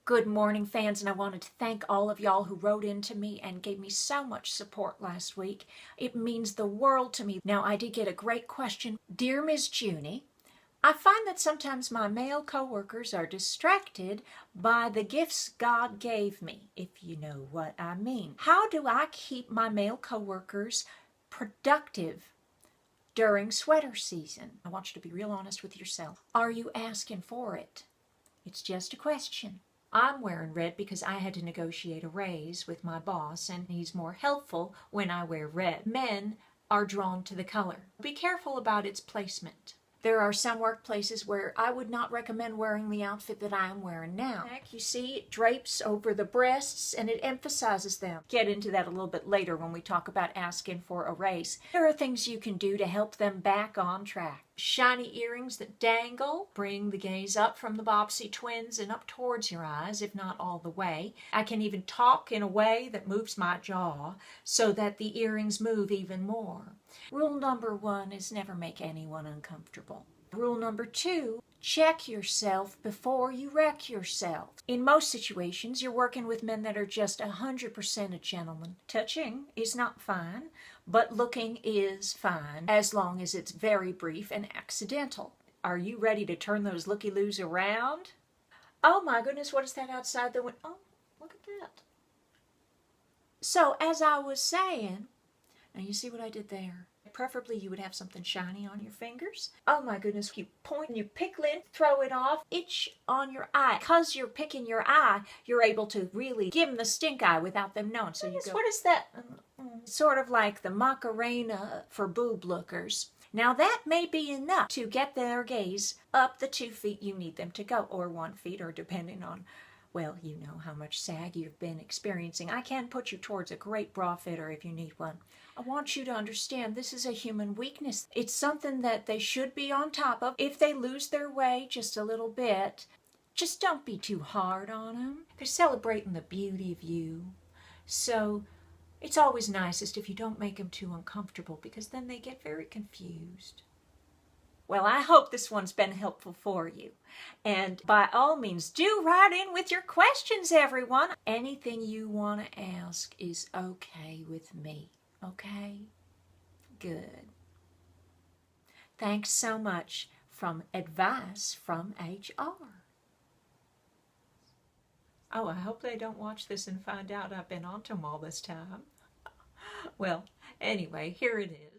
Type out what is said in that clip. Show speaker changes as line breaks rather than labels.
Good morning, fans, and I wanted to thank all of y'all who wrote into me and gave me so much support last week. It means the world to me. Now, I did get a great question. Dear Ms. Junie, I find that sometimes my male coworkers are distracted by the gifts God gave me, if you know what I mean. How do I keep my male coworkers productive during sweater season? I want you to be real honest with yourself. Are you asking for it? It's just a question. I'm wearing red because I had to negotiate a raise with my boss, and he's more helpful when I wear red. Men are drawn to the color. Be careful about its placement. There are some workplaces where I would not recommend wearing the outfit that I am wearing now. You see, it drapes over the breasts and it emphasizes them. Get into that a little bit later when we talk about asking for a raise. There are things you can do to help them back on track. Shiny earrings that dangle bring the gaze up from the Bobbsey twins and up towards your eyes, if not all the way. I can even talk in a way that moves my jaw so that the earrings move even more. Rule number 1 is never make anyone uncomfortable. Rule number 2, check yourself before you wreck yourself. In most situations, you're working with men that are just 100% a gentleman. Touching is not fine, but looking is fine as long as it's very brief and accidental. Are you ready to turn those looky-loos around? Oh my goodness, what is that outside the window? Oh, look at that. So as I was saying, now you see what I did there? Preferably you would have something shiny on your fingers. Oh my goodness, you point and you pick lint, throw it off, itch on your eye. Because you're picking your eye, you're able to really give them the stink eye without them knowing. So you go, what is that? Sort of like the Macarena for boob lookers. Now that may be enough to get their gaze up the 2 feet you need them to go, or 1 feet, or depending on, well, you know how much sag you've been experiencing. I can put you towards a great bra fitter if you need one. I want you to understand this is a human weakness. It's something that they should be on top of. If they lose their way just a little bit, just don't be too hard on them. They're celebrating the beauty of you. So it's always nicest if you don't make them too uncomfortable, because then they get very confused. Well, I hope this one's been helpful for you. And by all means, do write in with your questions, everyone. Anything you want to ask is okay with me. Okay? Good. Thanks so much from Advice from HR. Oh, I hope they don't watch this and find out I've been on to them all this time. Well, anyway, here it is.